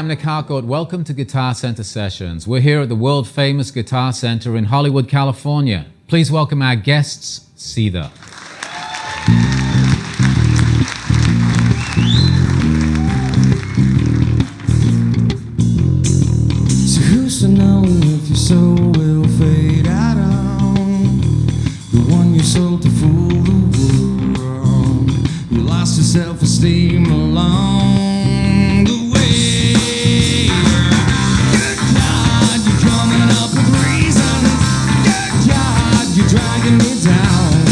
I'm Nick Harcourt. Welcome to Guitar Center Sessions. We're here at the world-famous Guitar Center in Hollywood, California. Please welcome our guests, Seether. So who's to know if your soul will fade out on the one you sold to fool the world? You lost your self-esteem along the way. Good God, you're coming up with reasons. Good God, you're dragging me down.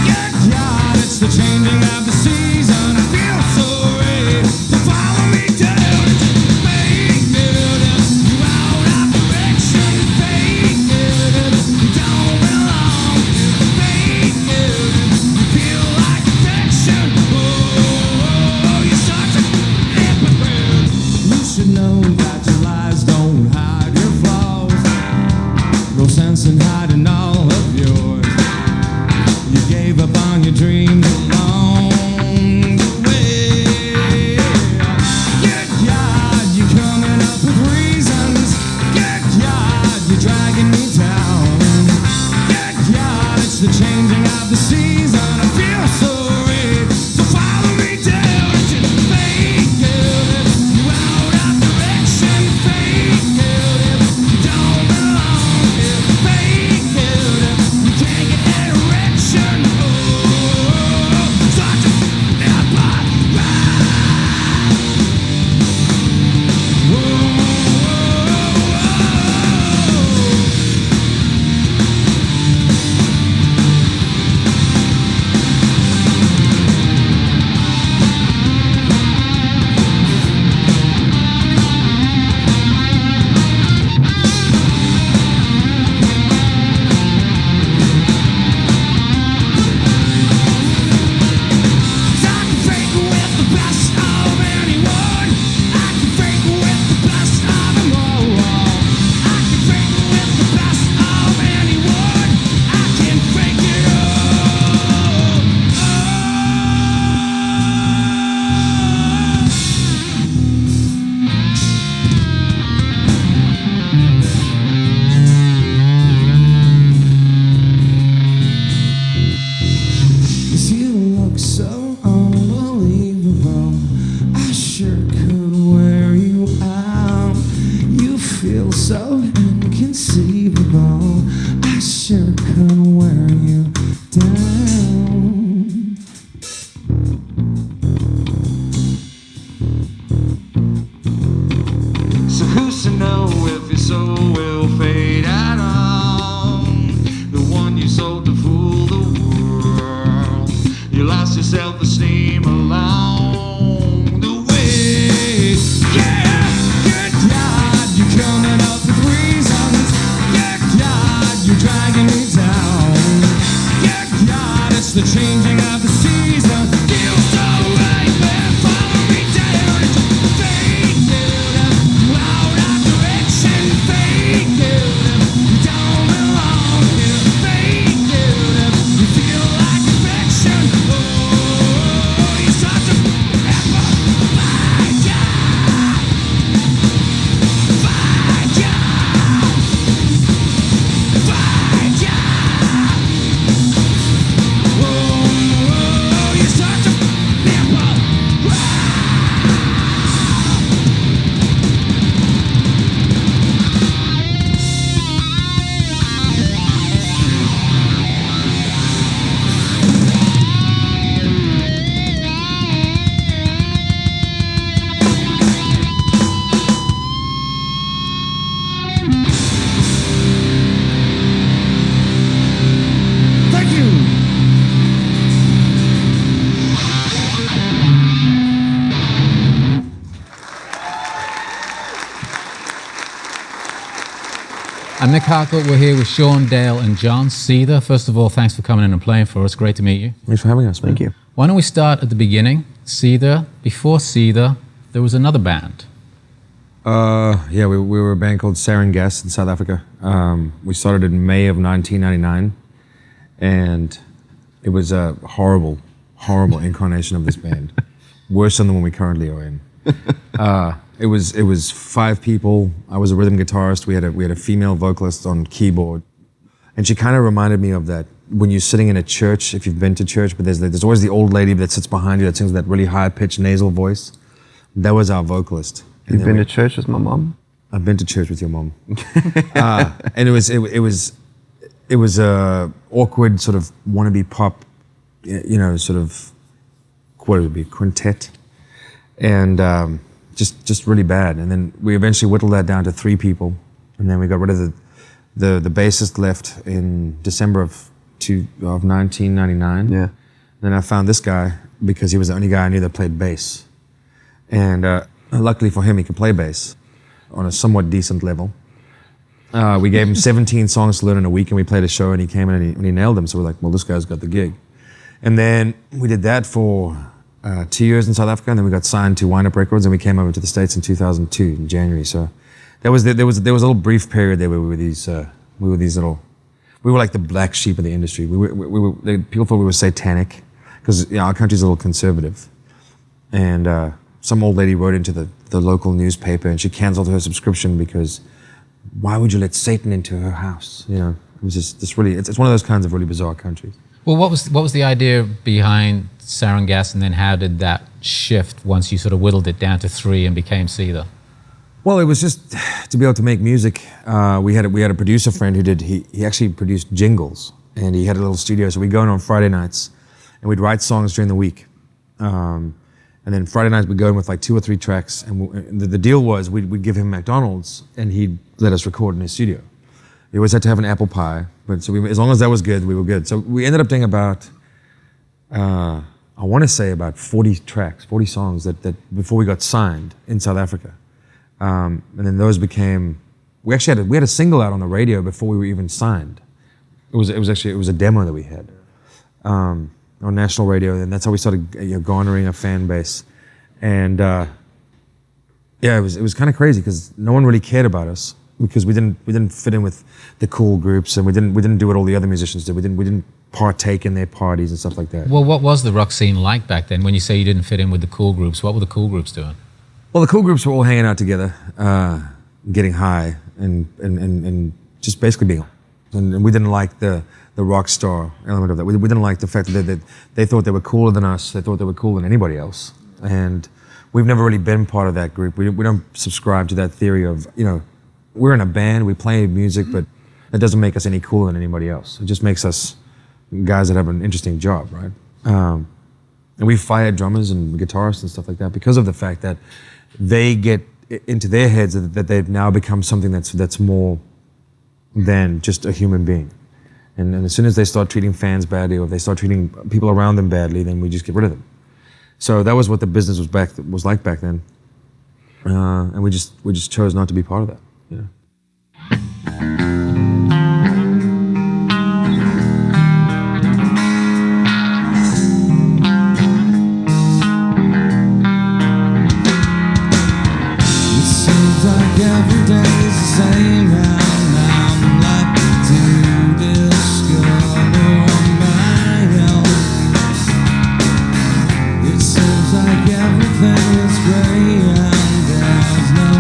Good God, it's the changing of the season. I feel so ready to follow me down. Fake news, you out of direction. Fake news, you don't belong. Fake news, you feel like affection. Oh, you're such a hypocrite. You should know that your lies don't hide your flaws. No sense in hiding all of yours. You gave up on your dreams along the way. Good God, you're coming up with reasons. Good God, you're dragging me down. Good God, it's the changing of the season. I feel so red, so follow me down to fake news. You out of direction. Fake news, you don't belong here. Fake news, you can't get that erection. Oh, such a hypocrite. Whoa. I can fake with the best of anyone. I can fake with the best of them all. I can fake with the best of anyone. I can fake it all. Cause you look so unbelievable. I sure could wear you out. You feel so inconceivable. I sure could wear you down. So who's to know if your soul will fade out on the one you sold to fool the world? You lost your self-esteem along the way. Yeah, good God, you're coming up with reasons. Good God, you're dragging me down. Good God, it's the changing of the season. Feel so right, man, follow me down. It's fake news, you out of direction. Fake news, you don't belong here. Fake news, you feel like affection. Oh, you're such a hypocrite. Oh, you're such a hypocrite. Thank you. I'm Nick Harcourt. We're here with Shaun, Dale, and John. Seether, first of all, thanks for coming in and playing for us. Great to meet you. Thanks for having us. Thank you. Why don't we start at the beginning? Seether, before Seether, there was another band. Yeah, we were a band called Sarin Guest in South Africa. We started in May of 1999, and it was a horrible incarnation of this band. Worse than the one we currently are in. It was 5 people. I was a rhythm guitarist. We had a female vocalist on keyboard, and she kind of reminded me of that when you're sitting in a church. If you've been to church, but there's always the old lady that sits behind you that sings with that really high pitched nasal voice. That was our vocalist. You've been to church with my mom? I've been to church with your mom, and it was a awkward sort of wannabe pop, sort of what would it be, quintet, and just really bad. And then we eventually whittled that down to 3 people, and then we got rid of the bassist left in December of 1999. Yeah. Then I found this guy because he was the only guy I knew that played bass, and luckily for him, he could play bass on a somewhat decent level. We gave him 17 songs to learn in a week, and we played a show, and he came in and he nailed them. So we're like, well, this guy's got the gig. And then we did that for 2 years in South Africa, and then we got signed to Wind Up Records, and we came over to the States in 2002 in January. So there was a little brief period there where we were like the black sheep of the industry. People thought we were satanic because our country's a little conservative, and some old lady wrote into the local newspaper, and she canceled her subscription because why would you let Satan into her house? It was just this really. It's one of those kinds of really bizarre countries. Well, what was the idea behind Sarin Gas, and then how did that shift once you sort of whittled it down to 3 and became Seether? Well, it was just to be able to make music. We had a producer friend who he actually produced jingles, and he had a little studio. So we'd go in on Friday nights, and we'd write songs during the week. And then Friday nights we'd go in with like 2 or 3 tracks, and the deal was we'd give him McDonald's, and he'd let us record in his studio. We always had to have an apple pie, but as long as that was good, we were good. So we ended up doing about, I want to say about 40 tracks, 40 songs that before we got signed in South Africa. And then those became, we had a single out on the radio before we were even signed. It was a demo that we had on national radio, and that's how we started garnering a fan base. And it was kind of crazy because no one really cared about us because we didn't fit in with the cool groups, and we didn't do what all the other musicians did. We didn't partake in their parties and stuff like that. Well, what was the rock scene like back then? When you say you didn't fit in with the cool groups, what were the cool groups doing? Well, the cool groups were all hanging out together, getting high, and just basically being. And we didn't like the rock star element of that. We didn't like the fact that they thought they were cooler than us. They thought they were cooler than anybody else. And we've never really been part of that group. We don't subscribe to that theory of, we're in a band, we play music, but that doesn't make us any cooler than anybody else. It just makes us guys that have an interesting job, right? And we fired drummers and guitarists and stuff like that because of the fact that they get into their heads that they've now become something that's more than just a human being. And as soon as they start treating fans badly, or if they start treating people around them badly, then we just get rid of them. So that was what the business was like back then, and we just chose not to be part of that. It seems like every day's the same, and I'm left to discover my own. It seems like everything is gray, and there's no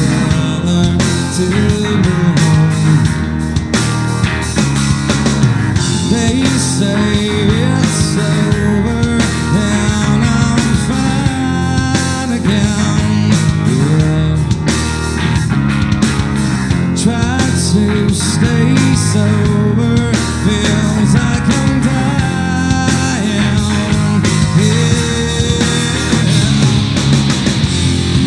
color to behold. They say it's over, and I'm fine again. Try to stay sober, feels like I'm dying.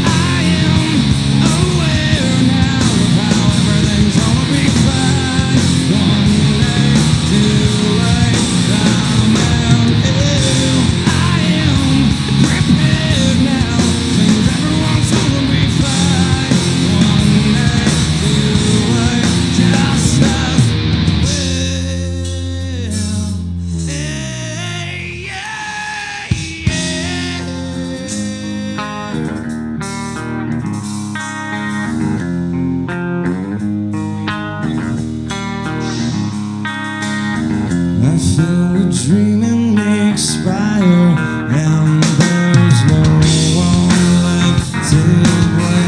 I am aware now of how everything's gonna be fine. One day, too late, I'm ill. I am prepared now, things everyone's gonna be fine. One day, too late, just as I feel a dream expire, and there's no one left to blame.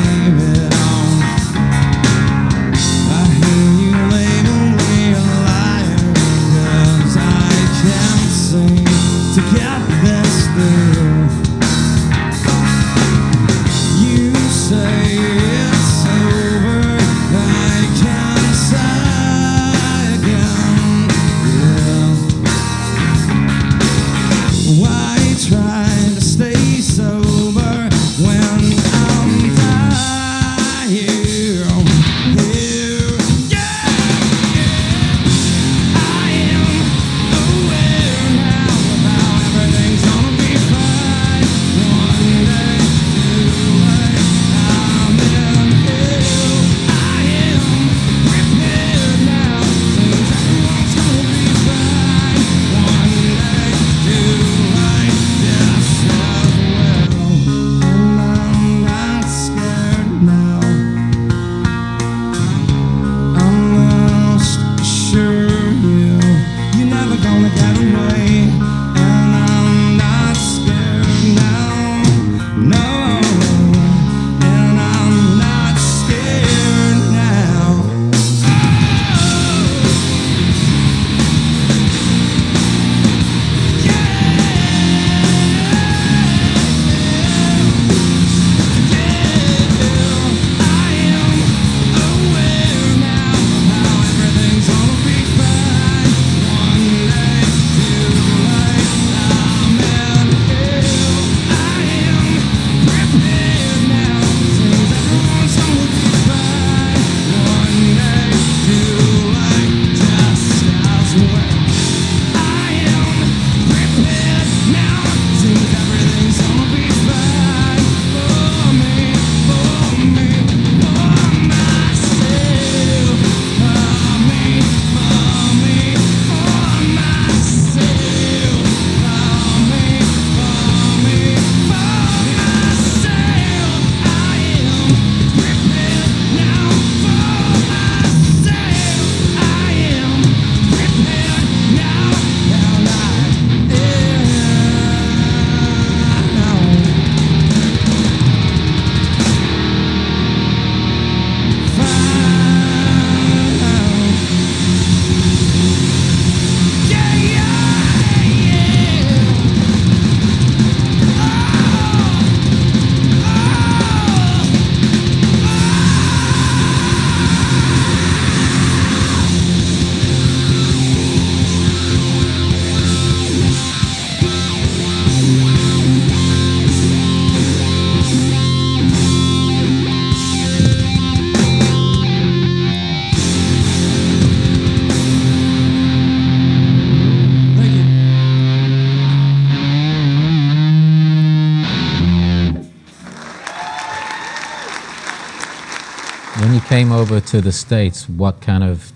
came over to the States, what kind of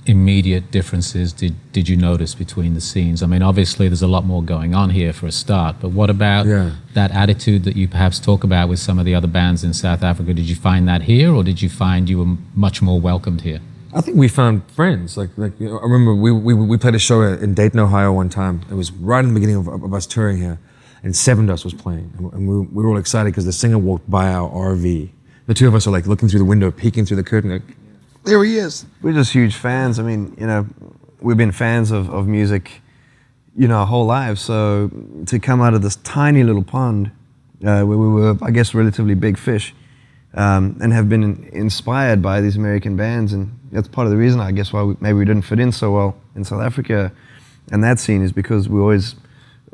immediate differences did you notice between the scenes? I mean, obviously there's a lot more going on here for a start, but what about that attitude that you perhaps talk about with some of the other bands in South Africa? Did you find that here, or did you find you were much more welcomed here? I think we found friends. Like you know, I remember we played a show in Dayton, Ohio one time. It was right in the beginning of us touring here, and Seven Dust was playing, and we were all excited because the singer walked by our RV. The two of us are like looking through the window, peeking through the curtain, like, there he is. We're just huge fans. I mean, you know, we've been fans of music, you know, our whole lives. So to come out of this tiny little pond where we were, I guess, relatively big fish, and have been inspired by these American bands, and that's part of the reason, I guess, why maybe we didn't fit in so well in South Africa, and that scene is because we always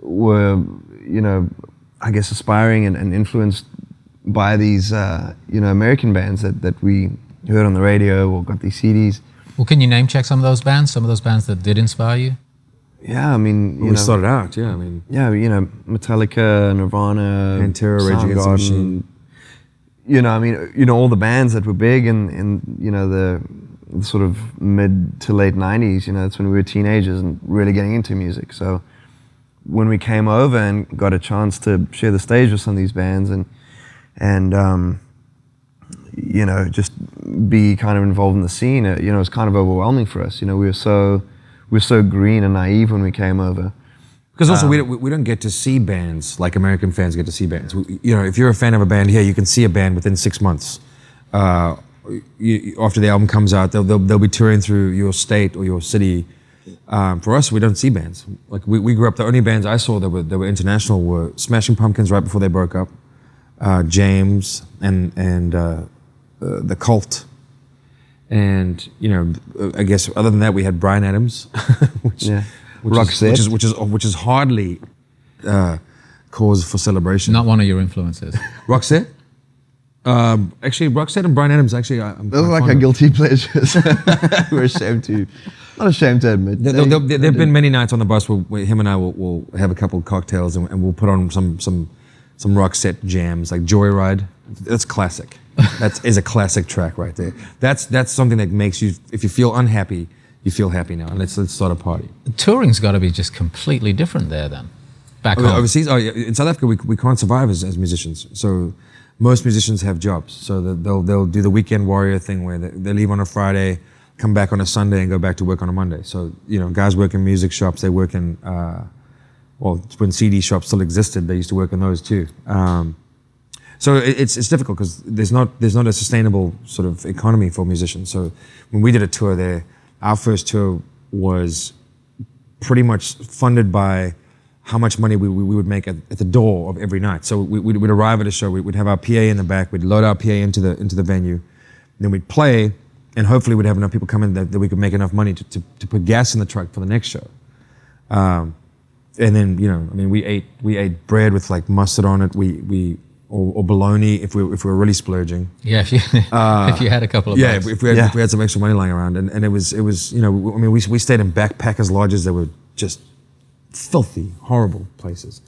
were, you know, I guess, aspiring and influenced by these, you know, American bands that we heard on the radio or got these CDs. Well, can you name check some of those bands that did inspire you? Yeah, I mean, we started out, I mean. Yeah, you know, Metallica, Nirvana, Pantera, Rage Against the Machine. You know, I mean, you know, all the bands that were big in you know, the sort of mid to late 90s, you know, that's when we were teenagers and really getting into music. So when we came over and got a chance to share the stage with some of these bands and you know, just be kind of involved in the scene, you know, it was kind of overwhelming for us. You know, we were so green and naive when we came over. Because also we don't get to see bands like American fans get to see bands. You know, if you're a fan of a band here, you can see a band within 6 months. After the album comes out, they'll be touring through your state or your city. For us, we don't see bands. Like we grew up, the only bands I saw that were international were Smashing Pumpkins right before they broke up, James and the Cult, and you know, I guess other than that, we had Bryan Adams, which is hardly cause for celebration. Not one of your influences. Roxette? Actually, Roxette and Bryan Adams. Actually, those are like our guilty pleasures. We're not ashamed to admit. There've been many nights on the bus where him and I will have a couple of cocktails and we'll put on some Roxette jams like Joyride. That's classic. That is a classic track right there. That's something that makes you, if you feel unhappy, you feel happy now. And let's start a party. Touring's got to be just completely different there then. Back home. Overseas, in South Africa, we can't survive as musicians. So most musicians have jobs. So they'll do the weekend warrior thing where they leave on a Friday, come back on a Sunday, and go back to work on a Monday. So you know, guys work in music shops. They work in well, when CD shops still existed, they used to work in those too. So it's difficult because there's not a sustainable sort of economy for musicians. So when we did a tour there, our first tour was pretty much funded by how much money we would make at the door of every night. So we'd arrive at a show, we'd have our PA in the back, we'd load our PA into the venue, then we'd play, and hopefully we'd have enough people come in that we could make enough money to put gas in the truck for the next show. And then, you know, I mean, we ate bread with like mustard on it, or bologna if we were really splurging. Yeah, if you had a couple of bucks. if we had some extra money lying around, and it was you know, I mean, we stayed in backpackers lodges that were just filthy, horrible places.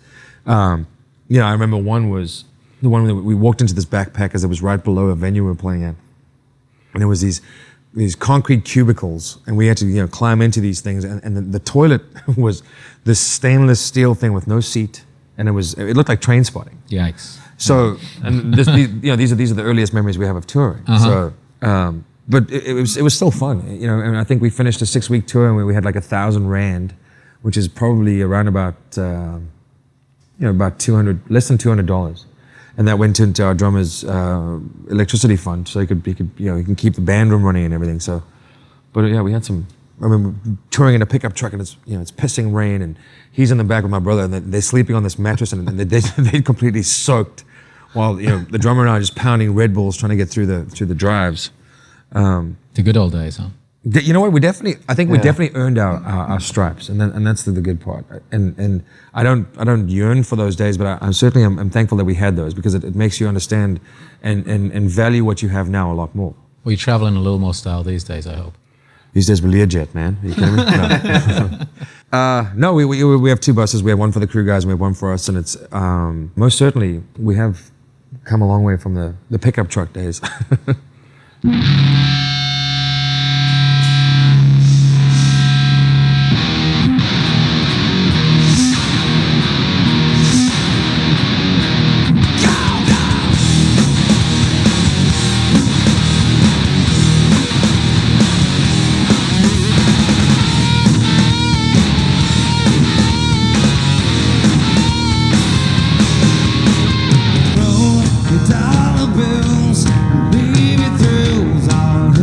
You know, I remember one was the one that we walked into this backpackers that was right below a venue we were playing at, and there was these concrete cubicles, and we had to, you know, climb into these things, and the toilet was this stainless steel thing with no seat, and it looked like Train Spotting. Yikes. So, and you know, these are the earliest memories we have of touring. So, but it was still fun, you know. And I think we finished a 6-week tour and we had like 1,000 rand, which is probably around about you know, about less than $200, and that went into our drummer's electricity fund, so he could you know, he can keep the band room running and everything. So, but yeah, we had some. I remember touring in a pickup truck, and it's, you know, it's pissing rain, and he's in the back with my brother, and they're sleeping on this mattress, and they're completely soaked, while, you know, the drummer and I are just pounding Red Bulls trying to get through the drives. The good old days, huh? You know what? We definitely earned our stripes, and that's the good part. And I don't yearn for those days, but I certainly am thankful that we had those, because it makes you understand and value what you have now a lot more. Well, you're traveling a little more style these days, I hope. These days we're Learjet, man. Are you kidding me? No, we have 2 buses. We have one for the crew guys and we have one for us, and it's most certainly we have come a long way from the pickup truck days. Throw your dollar bills, leave your thrills. I'll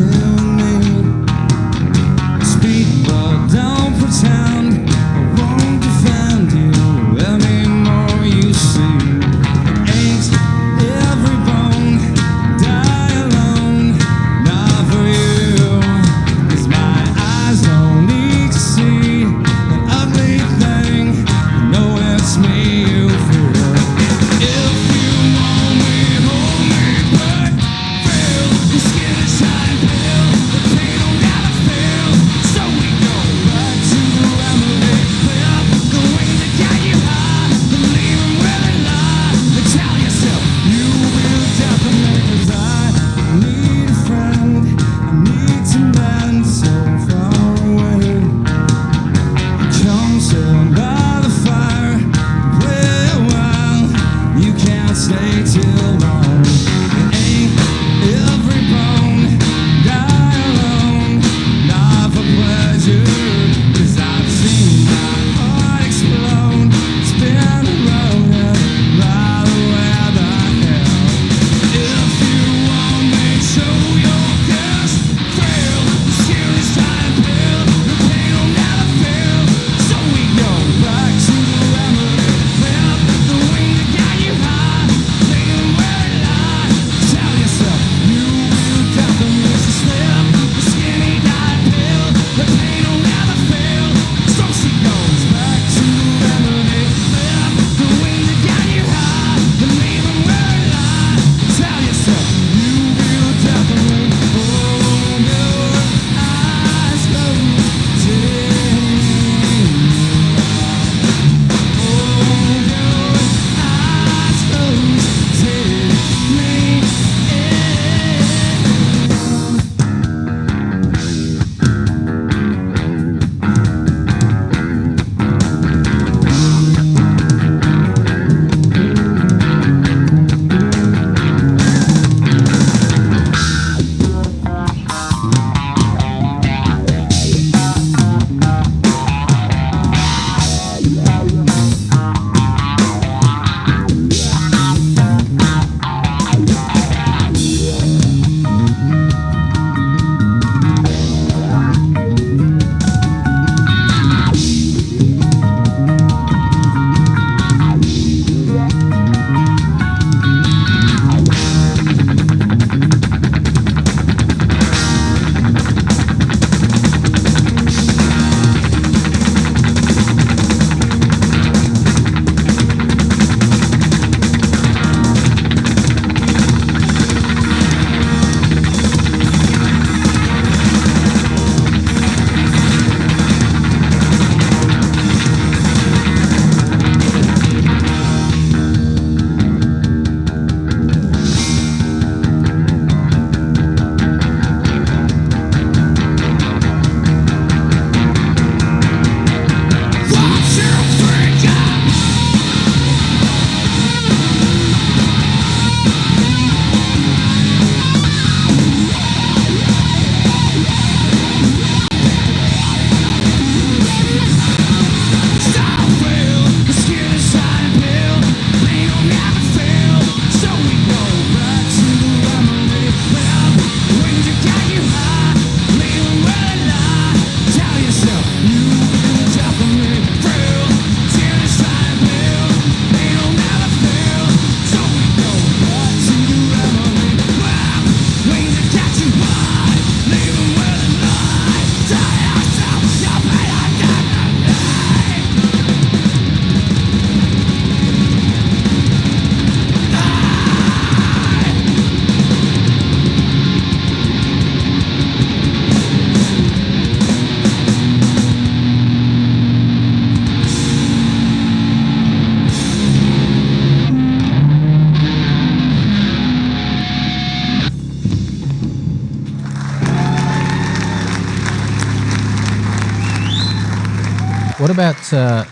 about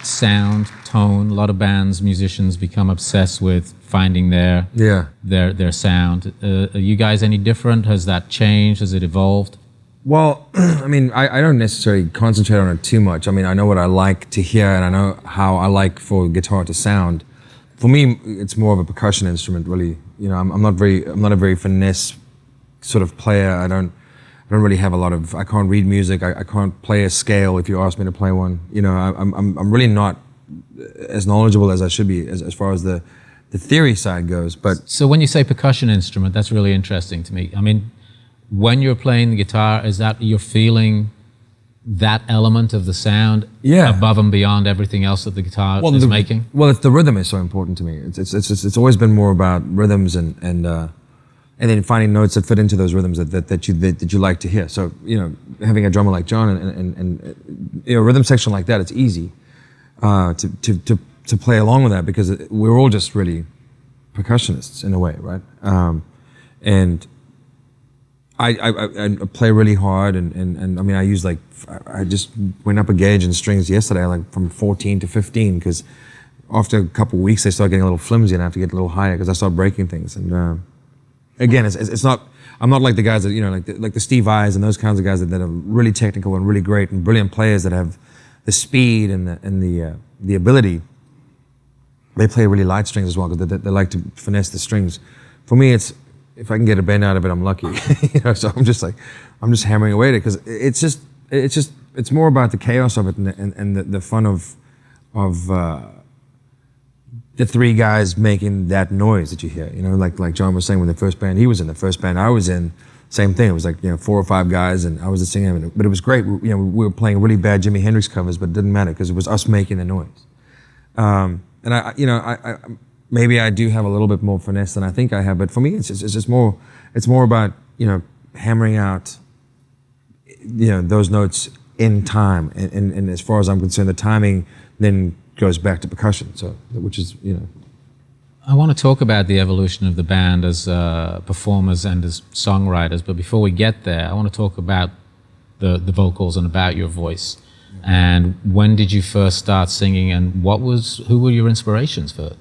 sound, tone? A lot of bands, musicians become obsessed with finding their sound. Are you guys any different? Has that changed? Has it evolved? Well, I mean, I don't necessarily concentrate on it too much. I mean, I know what I like to hear, and I know how I like for guitar to sound. For me, it's more of a percussion instrument, really. You know, I'm not a very finesse sort of player. I don't really have a lot of. I can't read music. I can't play a scale if you ask me to play one. You know, I'm really not as knowledgeable as I should be as far as the theory side goes. But so when you say percussion instrument, that's really interesting to me. I mean, when you're playing the guitar, is that you're feeling that element of the sound above and beyond everything else that the guitar is making? Well, it's the rhythm is so important to me. It's always been more about rhythms and then finding notes that fit into those rhythms that you like to hear. So, you know, having a drummer like John and you know, a rhythm section like that, it's easy to play along with that because we're all just really percussionists in a way, right? And I play really hard and I mean, I just went up a gauge in strings yesterday, like from 14 to 15, because after a couple of weeks they start getting a little flimsy and I have to get a little higher because I start breaking things. And again, it's not, I'm not like the guys that, you know, like the Steve Vais and those kinds of guys that are really technical and really great and brilliant players that have the speed and the ability. They play really light strings as well because they like to finesse the strings. For me, it's, if I can get a bend out of it, I'm lucky. You know, so I'm just hammering away at it because it's more about the chaos of it and the fun of the three guys making that noise that you hear. You know, like John was saying, when the first band he was in, the first band I was in, same thing. It was like, you know, 4 or 5 guys and I was the singer, but it was great. You know, we were playing really bad Jimi Hendrix covers, but it didn't matter because it was us making the noise. And I maybe I do have a little bit more finesse than I think I have, but for me, it's just more. It's more about, you know, hammering out, you know, those notes in time, and as far as I'm concerned, the timing then goes back to percussion. So, which is, you know. I want to talk about the evolution of the band as performers and as songwriters, but before we get there, I want to talk about the vocals and about your voice. And when did you first start singing, and who were your inspirations for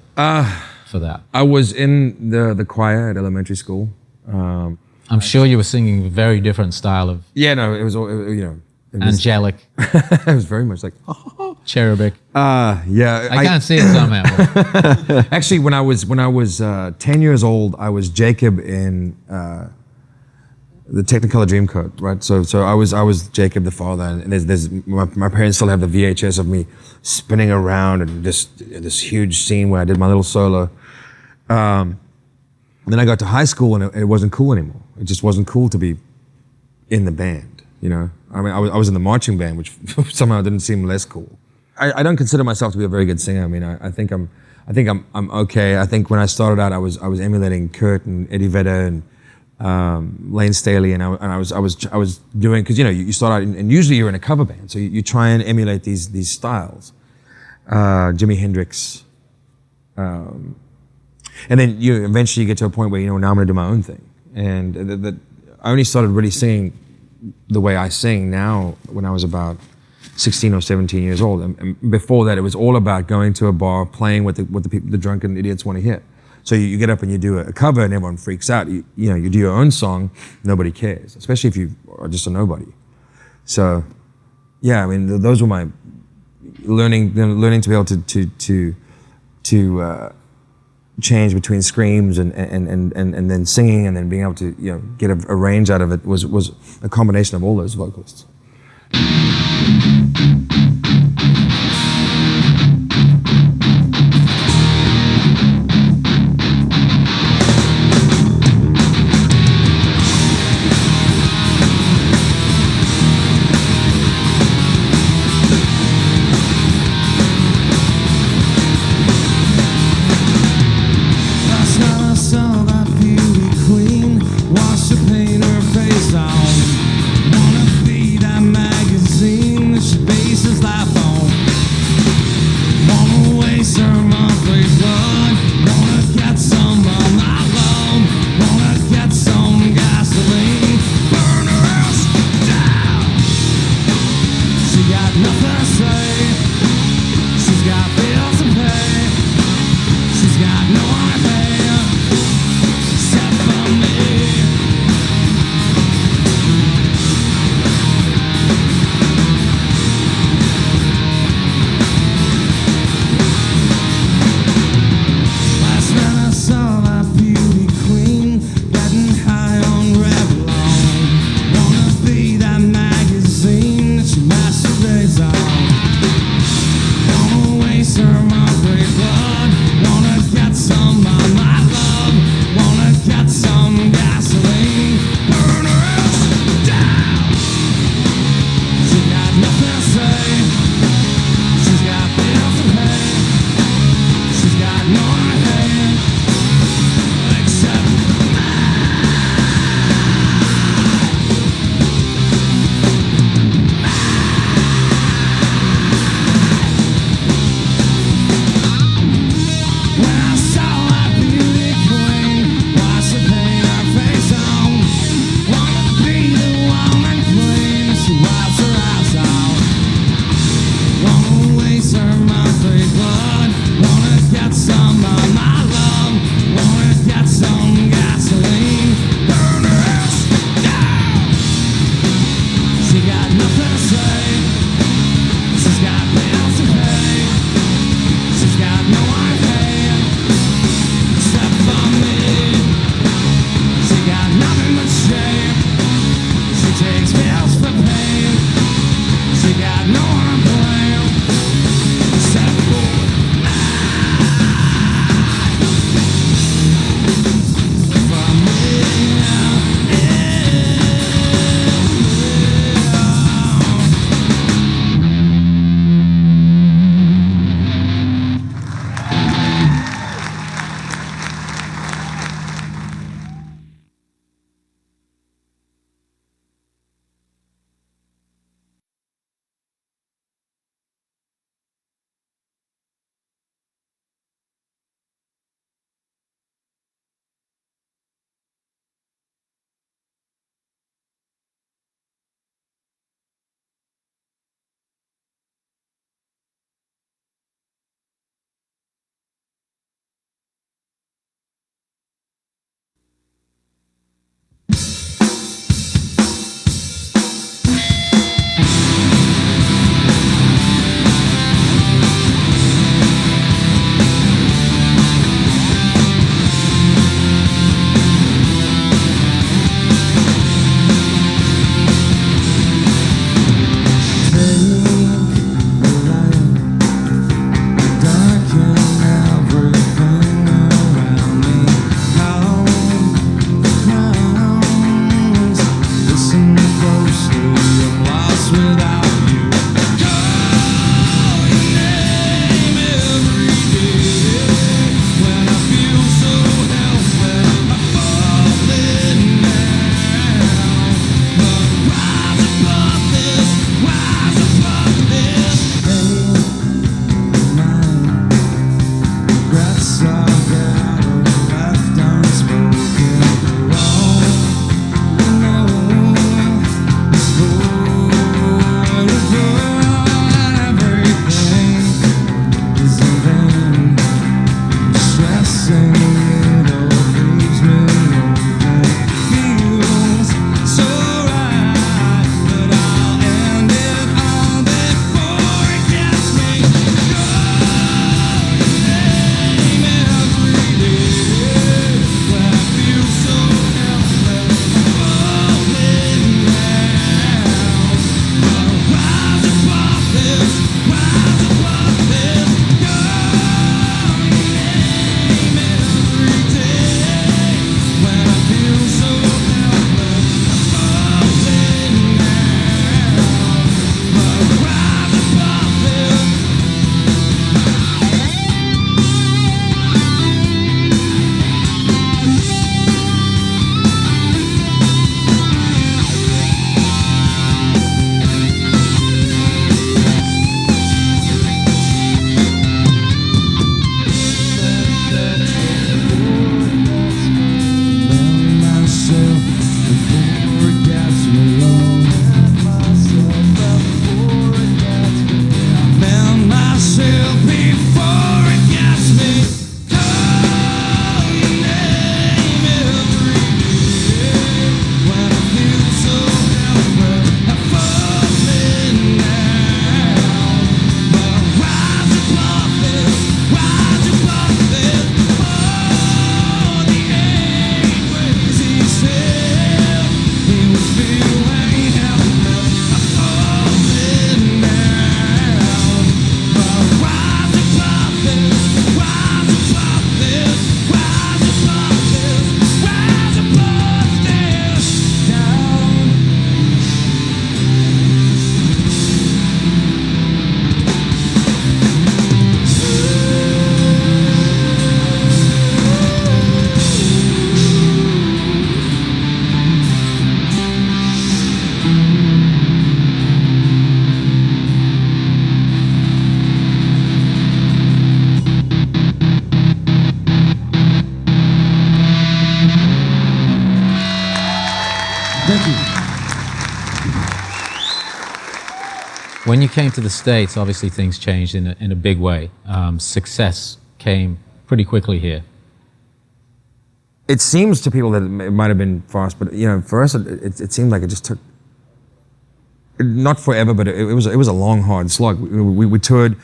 that? I was in the choir at elementary school. I'm sure you were singing a very different style of... Yeah, no, it was, you know... Angelic. It was very much like... Cherubic. Yeah. I can't see it somehow. Actually, when I was 10 years old, I was Jacob in... the Technicolor Dreamcoat, right? So I was Jacob the father, and there's my parents still have the VHS of me spinning around and this huge scene where I did my little solo. Then I got to high school and it wasn't cool anymore. It just wasn't cool to be in the band, you know? I mean, I was in the marching band, which somehow didn't seem less cool. I don't consider myself to be a very good singer. I mean, I think I'm okay. I think when I started out, I was emulating Kurt and Eddie Vedder and Lane Staley, and I was doing, because, you know, you start out and usually you're in a cover band, so you try and emulate these styles, Jimi Hendrix, and then you eventually get to a point where, you know, now I'm going to do my own thing, and I only started really singing the way I sing now when I was about 16 or 17 years old, and before that it was all about going to a bar, playing what the drunken idiots want to hear. So you get up and you do a cover and everyone freaks out. You know, you do your own song, nobody cares, especially if you are just a nobody. So, yeah, I mean, those were my learning to be able to change between screams and then singing and then being able to, you know, get a range out of it was a combination of all those vocalists. Face on. Wanna be that magazine that she based some of great blood. Wanna get some of my love. Wanna get some gasoline. Burn her else down. She got nothing to say. She's got bills to pay. She's got no hand except When you came to the States, obviously things changed in a big way. Success came pretty quickly here. It seems to people that it might have been fast, but for us, it seemed like it just took not forever, but it was a long, hard slog. We toured,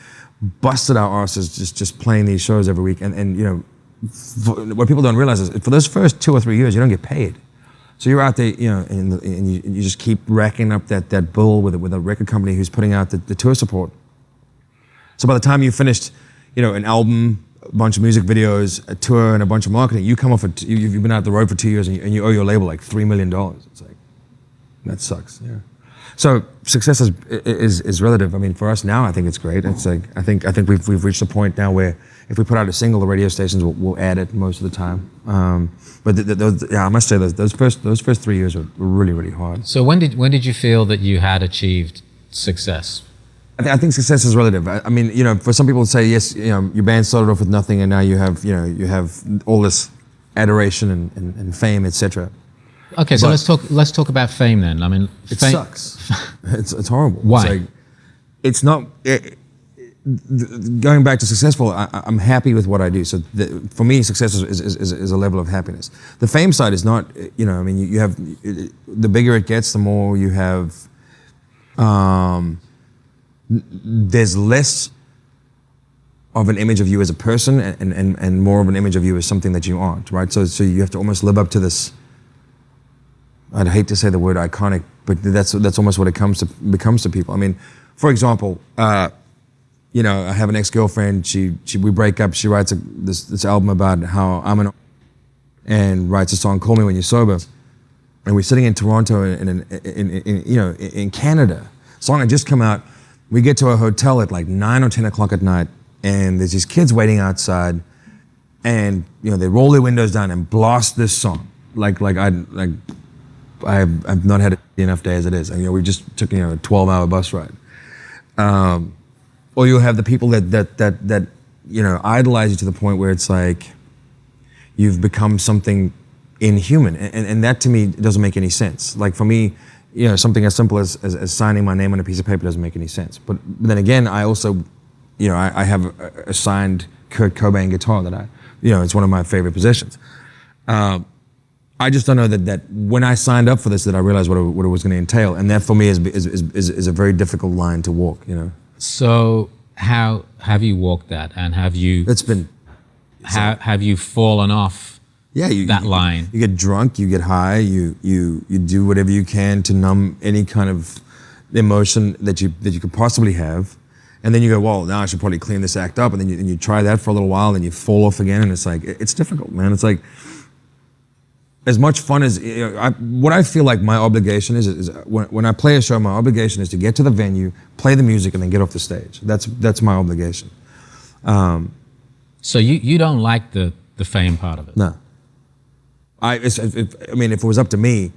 busted our asses just playing these shows every week, and what people don't realize is for those first 2 or 3 years, you don't get paid. So you're out there, and you just keep racking up that bill with a record company who's putting out the tour support. So by the time you finished, an album, a bunch of music videos, a tour, and a bunch of marketing, you come off you've been out the road for 2 years, and you owe your label like $3 million. It's like, that sucks. Yeah. So success is relative. I mean, for us now, I think it's great. It's like I think we've reached a point now where if we put out a single, the radio stations will add it most of the time. But I must say those first 3 years were really, really hard. So when did you feel that you had achieved success? I think success is relative. I mean, for some people say yes, your band started off with nothing, and now you have all this adoration and fame, etc. Okay, so let's talk about fame then. I mean, it sucks. It's horrible. Why? It's not. Going back to successful, I'm happy with what I do. So for me, success is a level of happiness. The fame side is not. I mean, you have the bigger it gets, the more you have. There's less of an image of you as a person, and more of an image of you as something that you aren't. Right. So you have to almost live up to this. I'd hate to say the word iconic, but that's almost what it becomes to people. I mean, for example, I have an ex-girlfriend. We break up. She writes this album about how and writes a song, "Call Me When You're Sober." And we're sitting in Toronto in Canada. Song had just come out. We get to a hotel at like 9 or 10 o'clock at night, and there's these kids waiting outside, and they roll their windows down and blast this song I've not had enough day as it is. We just took a 12-hour bus ride. Or you'll have the people that idolize you to the point where it's like you've become something inhuman, and that to me doesn't make any sense. Like for me, something as simple as signing my name on a piece of paper doesn't make any sense. But then again, I also, I have a signed Kurt Cobain guitar that it's one of my favorite possessions. I just don't know that when I signed up for this, that I realized what it was going to entail, and that for me is a very difficult line to walk. So how have you walked that, and have you? Have you fallen off? Yeah, that line. You get drunk, you get high, you do whatever you can to numb any kind of emotion that you could possibly have, and then you go, well, now I should probably clean this act up, and then you try that for a little while, and you fall off again, and it's like it's difficult, man. It's like. As much fun as what I feel like my obligation is when I play a show, my obligation is to get to the venue, play the music, and then get off the stage. That's my obligation. So you don't like the fame part of it? No. If it was up to me,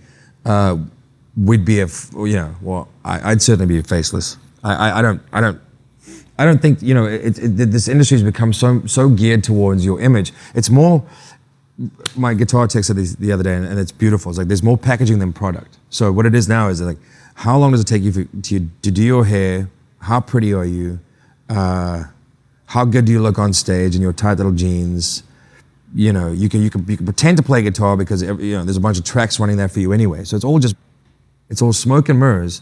we'd be I'd certainly be faceless. I don't think this industry has become so geared towards your image. It's more. My guitar tech said this the other day, and it's beautiful. It's like there's more packaging than product. So what it is now is like, how long does it take you to do your hair? How pretty are you? How good do you look on stage in your tight little jeans? You can pretend to play guitar because there's a bunch of tracks running there for you anyway. So it's all smoke and mirrors,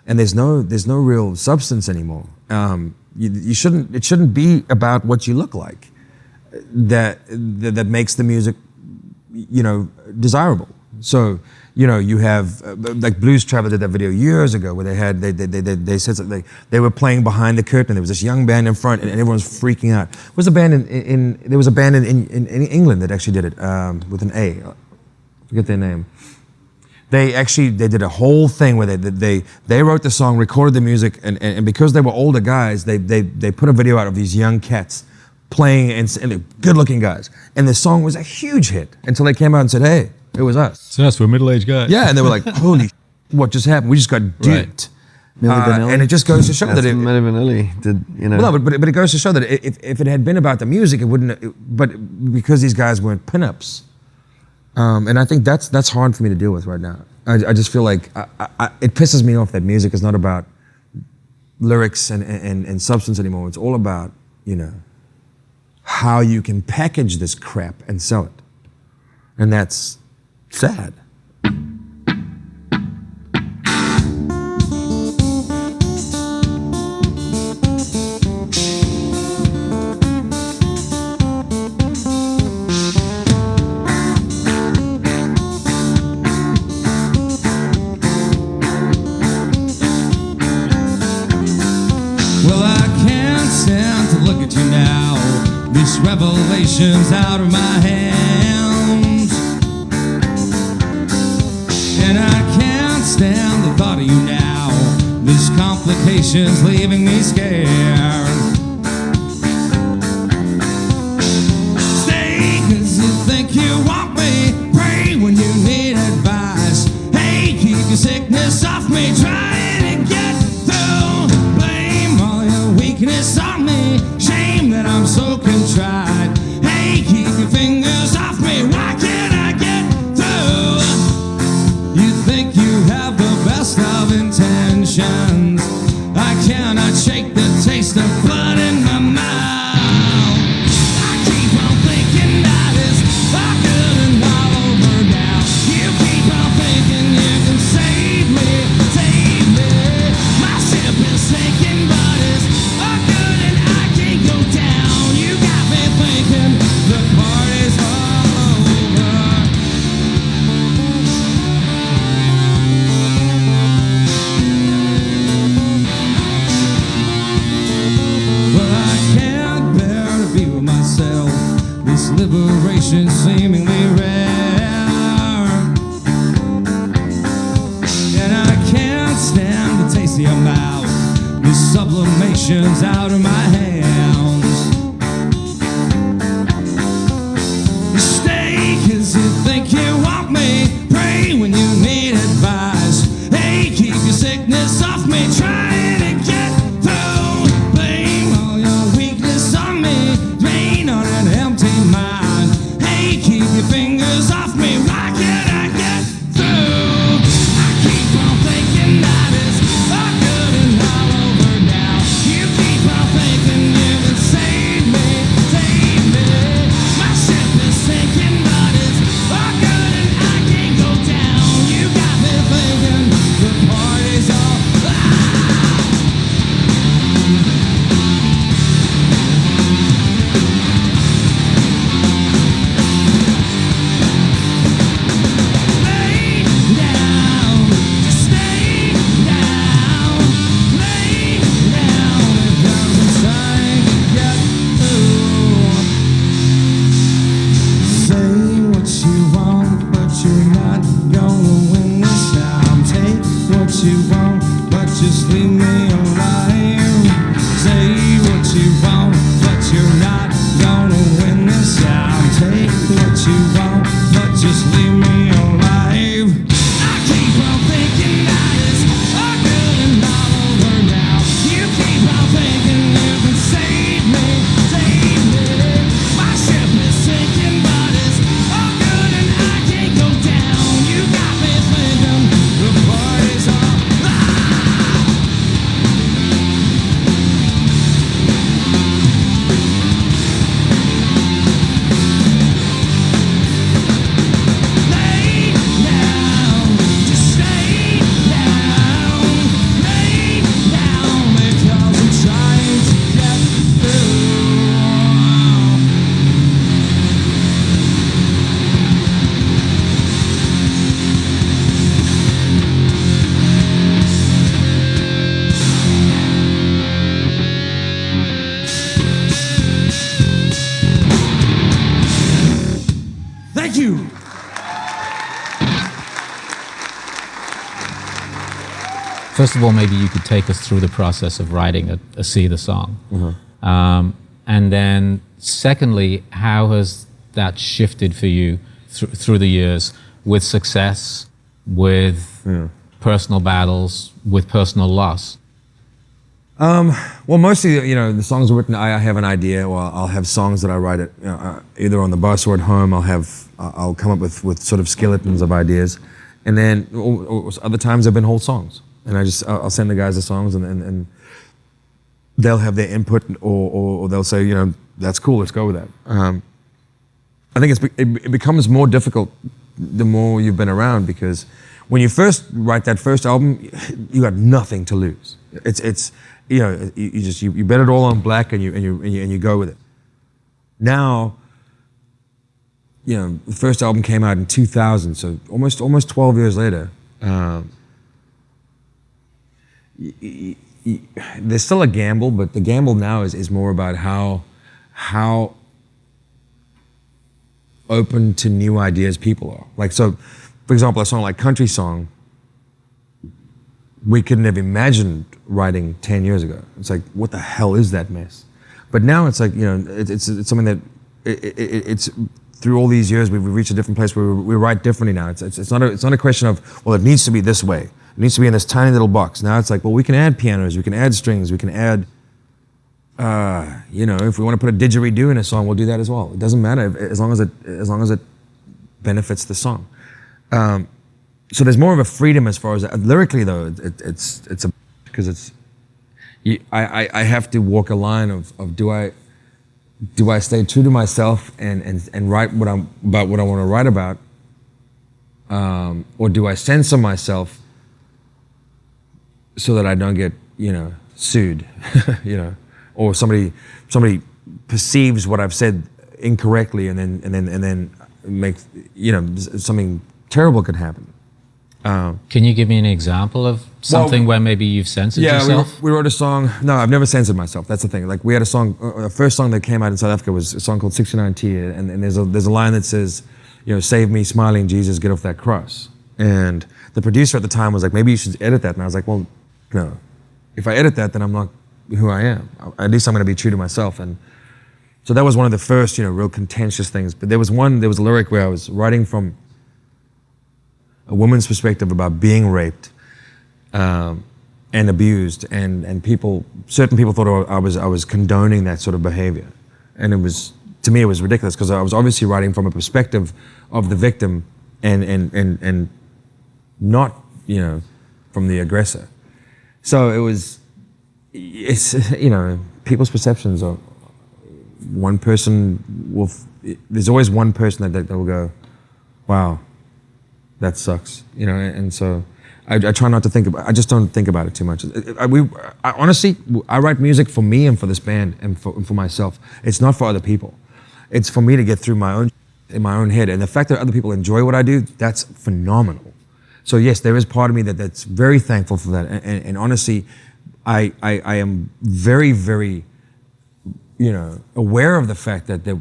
and there's no real substance anymore. It shouldn't be about what you look like. That makes the music, desirable. So, you have like Blues Traveler did that video years ago where they said something, they were playing behind the curtain. There was this young band in front, and everyone was freaking out. There was a band in England that actually did it with an A. I forget their name. They did a whole thing where they wrote the song, recorded the music, and because they were older guys, they put a video out of these young cats playing, and they're good-looking guys. And the song was a huge hit until they came out and said, hey, it was us. So that's for a middle-aged guy. Yeah, and they were like, holy what just happened? We just got duped. Right. And it just goes to show that it... Milli Vanilli did, Well, no, but it goes to show that if it had been about the music, it wouldn't... but because these guys weren't pinups. And I think that's hard for me to deal with right now. I just feel like it pisses me off that music is not about lyrics and substance anymore. It's all about, you know, how you can package this crap and sell it. And that's sad. Revelations out of my hands, and I can't stand the thought of you now. This complications leaving me scared. Stay 'cause you think you want me, pray when you need advice. Hey, keep your sickness off me, trying to get through. Blame all your weakness on me, shame that I'm so contrite. Keep your fingers off me, why can't I get through? You think you have the best of intentions, I cannot shake the taste of blood in my mouth. I keep on thinking that it's all good and all over now. You keep on thinking you can save me, save me. My ship is sinking, but it's all good and I can't go down. You got me thinking the party's all over. Well, I can't bear to be with myself. This liberation seemingly rare, and I can't stand the taste of your mouth. This sublimation's out of my hands. You think you want me, pray when you need advice. Hey, keep your sickness off me, trying to get through. Blame all your weakness on me, drain on an empty mind. Hey, keep your fingers off me, why can't I get through? I keep on thinking that it's all good and all over now. You keep on thinking you can save me, save me. My ship is sinking, but it's all good and I can't go down. You got me thinking the party's all lay down, just stay down, lay down, because I'm trying to get through. Say what you want, but you're not gonna win this time. Take what you want, but just leave me alive. Say what you want, but you're not gonna win this time. Take what you want, but just leave me alive. I keep on thinking that it's all good and all over now. You keep on thinking you can save me, save me. My ship is sinking, but it's all good and I can't go down. You got me thinking the party's all lay down, just stay down, lay down, because I'm trying to get through. Thank you. First of all, maybe you could take us through the process of writing a Seether song. And then secondly, how has that shifted for you through the years with success, with personal battles, with personal loss? Well, mostly, you know, the songs are written. I have an idea, or I'll have songs that I write it either on the bus or at home. I'll come up with sort of skeletons of ideas, and then or other times have been whole songs, and I'll send the guys the songs, and they'll have their input, or they'll say, you know, that's cool, let's go with that. I think it becomes more difficult the more you've been around, because when you first write that first album, you got nothing to lose. It's you know, you bet it all on black, and you go with it. Now, you know, the first album came out in 2000, so almost 12 years later. There's still a gamble, but the gamble now is more about how open to new ideas people are. Like, so, for example, a song like Country Song, we couldn't have imagined writing 10 years ago. It's like, what the hell is that mess? But now it's like, you know, it's something that it's through all these years we've reached a different place where we write differently now. It's not a question of, well, it needs to be this way. It needs to be in this tiny little box. Now it's like, well, we can add pianos, we can add strings, we can add, you know, if we want to put a didgeridoo in a song, we'll do that as well. It doesn't matter as long as it benefits the song. So there's more of a freedom as far as lyrically though. It's a, because it's, I have to walk a line of do I stay true to myself and write about what I want to write about, or do I censor myself so that I don't get, you know, sued, you know, or somebody perceives what I've said incorrectly and then makes, you know, something terrible could happen. Can you give me an example of something where maybe you've censored yourself? Yeah, we wrote a song. No, I've never censored myself. That's the thing. Like, we had a song. The first song that came out in South Africa was a song called 69T, and there's a line that says, you know, "Save me, smiling Jesus, get off that cross." And the producer at the time was like, "Maybe you should edit that." And I was like, "Well, no. If I edit that, then I'm not who I am. At least I'm going to be true to myself." And so that was one of the first, you know, real contentious things. But there was a lyric where I was writing from a woman's perspective about being raped and abused, and certain people thought I was condoning that sort of behavior, and to me it was ridiculous, because I was obviously writing from a perspective of the victim and not, you know, from the aggressor. So it's you know, people's perceptions are, one person will, there's always one person that will go, wow, that sucks, you know, and so I try not to think about. I just don't think about it too much. I honestly, I write music for me and for this band and for myself. It's not for other people. It's for me to get through in my own head. And the fact that other people enjoy what I do, that's phenomenal. So yes, there is part of me that's very thankful for that. And honestly, I am very, very, you know, aware of the fact that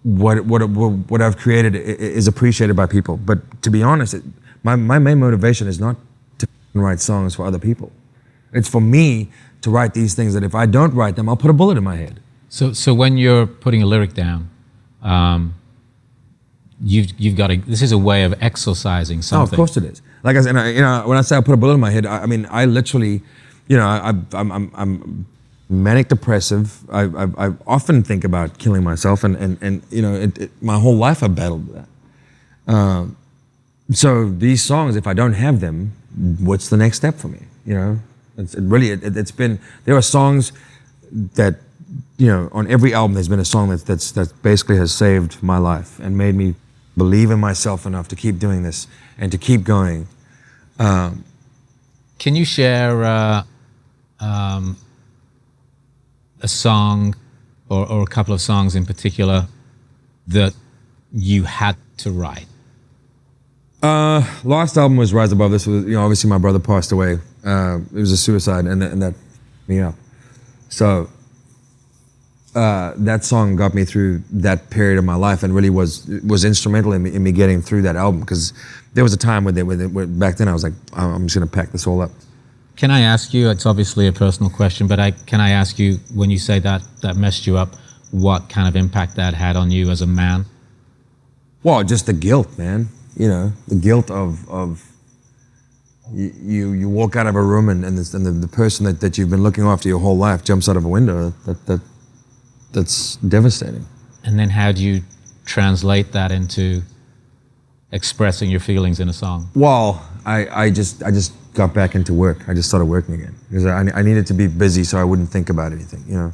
what I've created is appreciated by people. But to be honest, my main motivation is not to write songs for other people. It's for me to write these things that if I don't write them, I'll put a bullet in my head. So when you're putting a lyric down, you've got to, this is a way of exorcising something. Oh, of course it is. Like I said, you know, when I say I put a bullet in my head, I mean, I literally, you know, I'm manic depressive. I often think about killing myself, and you know, my whole life I've battled with that. So these songs, if I don't have them, what's the next step for me? You know, it's been, there are songs that, you know, on every album there's been a song that basically has saved my life and made me believe in myself enough to keep doing this and to keep going. Can you share a song or a couple of songs in particular that you had to write? Last album was Rise Above. This was, you know, obviously my brother passed away. It was a suicide, and that me up. So that song got me through that period of my life, and really was instrumental in me getting through that album, because there was a time where back then I was like, I'm just gonna pack this all up. Can I ask you, it's obviously a personal question, but can I ask you, when you say that messed you up, what kind of impact that had on you as a man? Well, just the guilt, man. You know, the guilt of you walk out of a room and the person that you've been looking after your whole life jumps out of a window. That's devastating. And then how do you translate that into expressing your feelings in a song? Well, I just got back into work. I just started working again because I needed to be busy so I wouldn't think about anything, you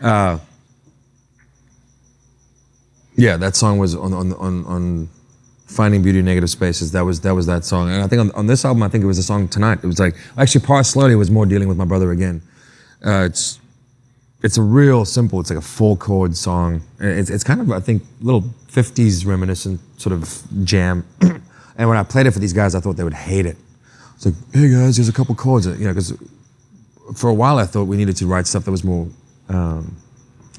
know. Yeah, that song was on Finding Beauty in Negative Spaces. That was that song. And I think on this album, I think it was the song Tonight. It was like, actually Pass Slowly was more dealing with my brother again. It's a real simple, it's like a 4-chord song. It's kind of, I think, little 50s reminiscent sort of jam. And when I played it for these guys, I thought they would hate it. It's like, hey guys, here's a couple chords. You know, because for a while I thought we needed to write stuff that was more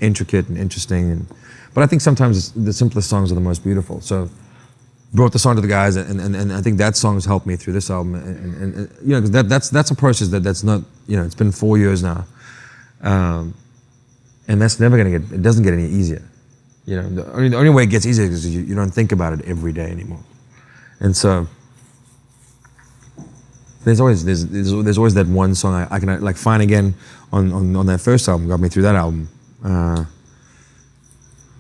intricate and interesting. But I think sometimes the simplest songs are the most beautiful. So brought the song to the guys, and I think that song has helped me through this album. And you know, because that's a process that's not, you know, it's been 4 years now. And that's never gonna it doesn't get any easier. You know, the only way it gets easier is you don't think about it every day anymore. And so there's always that one song I can like find again on that first album, got me through that album.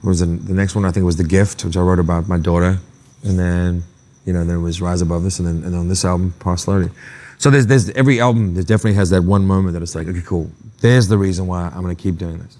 What was the next one? I think it was The Gift, which I wrote about my daughter. And then, you know, there was Rise Above This, and on this album, Pass Slowly. So there's every album that definitely has that one moment that it's like, okay, cool. There's the reason why I'm gonna keep doing this.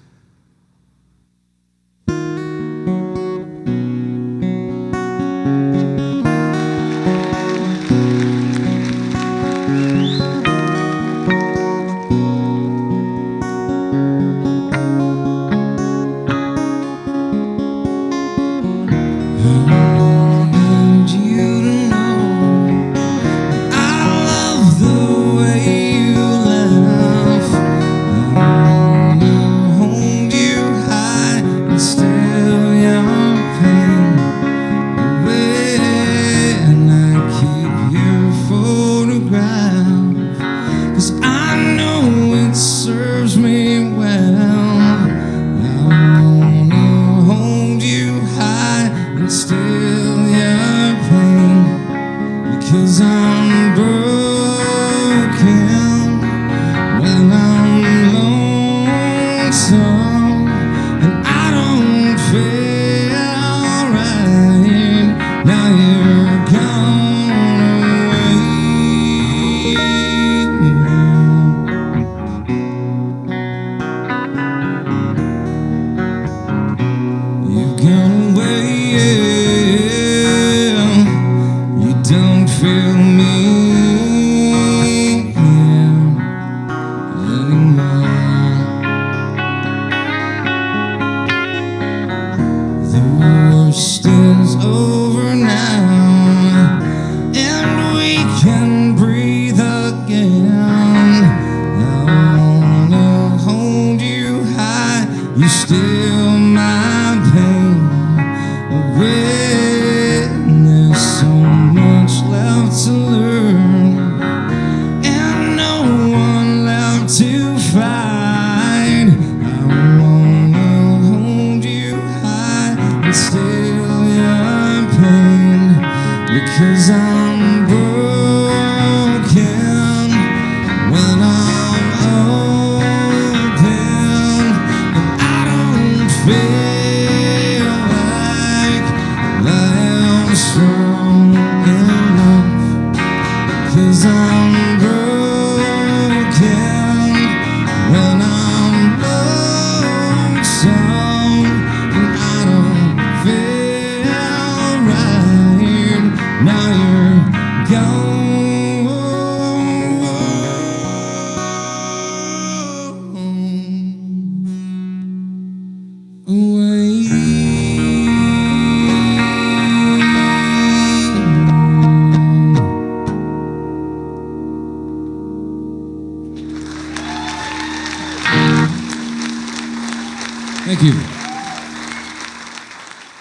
Thank you.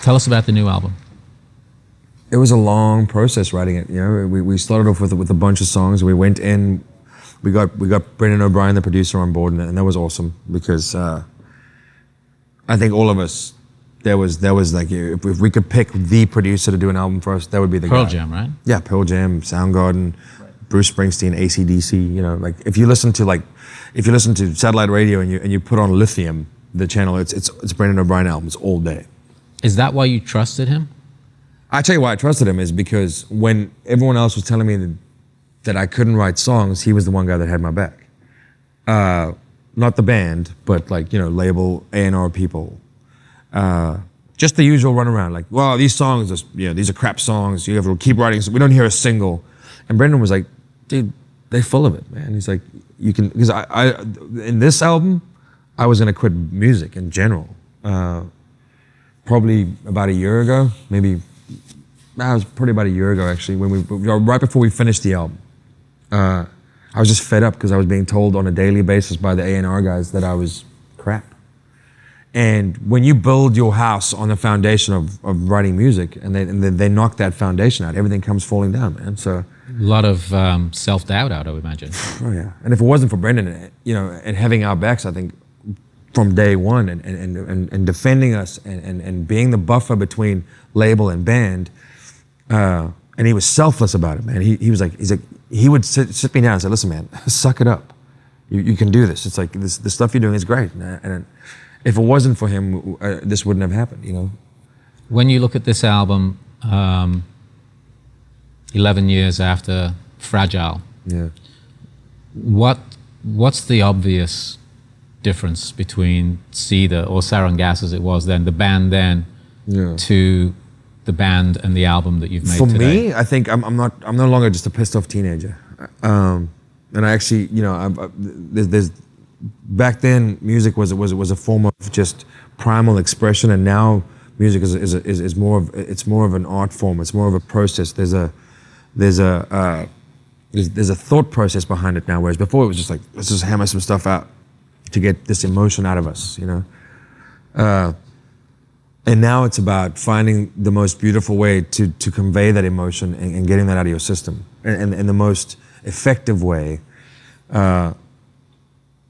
Tell us about the new album. It was a long process writing it. You know, we started off with a bunch of songs. We went in, we got Brendan O'Brien, the producer, on board, and that was awesome because I think all of us, there was like, if we could pick the producer to do an album for us, that would be the Pearl guy. Jam, right? Yeah, Pearl Jam, Soundgarden, right. Bruce Springsteen, AC/DC. You know, like if you listen to satellite radio and you put on Lithium, the channel, it's Brendan O'Brien albums all day. Is that why you trusted him? I tell you why I trusted him is because when everyone else was telling me that that I couldn't write songs, he was the one guy that had my back. Not the band, but like, you know, label, A&R people. Just the usual runaround, like, well, these songs, these are crap songs. You have to keep writing. We don't hear a single. And Brendan was like, dude, they're full of it, man. He's like, you can, because I in this album, I was gonna quit music in general. Probably about a year ago, maybe. That was probably about a year ago, actually, right before we finished the album. I was just fed up because I was being told on a daily basis by the A&R guys that I was crap. And when you build your house on the foundation of writing music, and they knock that foundation out, everything comes falling down, man. So a lot of self-doubt, I would imagine. Oh yeah, and if it wasn't for Brendan, you know, and having our backs, I think from day one, and defending us, and being the buffer between label and band, and he was selfless about it, man. He would sit me down and say, "Listen, man, suck it up. You can do this. It's like the stuff you're doing is great." And if it wasn't for him, this wouldn't have happened, you know. When you look at this album, 11 years after Fragile, yeah, what's the obvious difference between Seether, or Sarangas as it was then, the band then, to the band and the album that you've made for today? me, I think I'm no longer just a pissed off teenager. And I actually, you know, there's back then music was a form of just primal expression, and now music is more of an art form. It's more of a process. There's a thought process behind it now, whereas before it was just like, let's just hammer some stuff out to get this emotion out of us, you know. And now it's about finding the most beautiful way to convey that emotion, and getting that out of your system, and the most effective way,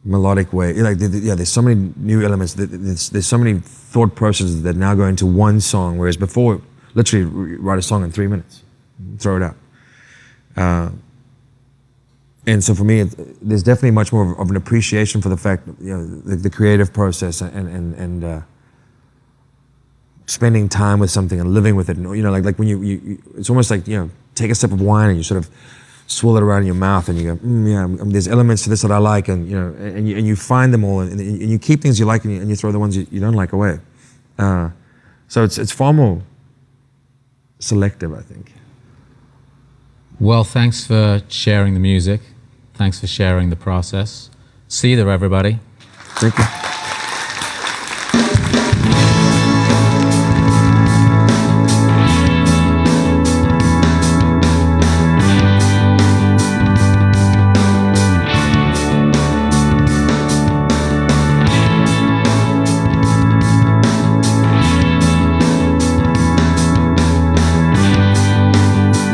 melodic way. Like, there's so many new elements. There's so many thought processes that now go into one song, whereas before, literally write a song in 3 minutes, throw it out. And so for me, there's definitely much more of an appreciation for the fact, you know, the creative process, and spending time with something and living with it. And, you know, like when you it's almost like, you know, take a sip of wine and you sort of swirl it around in your mouth, and you go, there's elements to this that I like, and, you know, and you find them all, and you keep things you like, and you throw the ones you don't like away. So it's far more selective, I think. Well, thanks for sharing the music. Thanks for sharing the process. Seether, everybody. Thank you.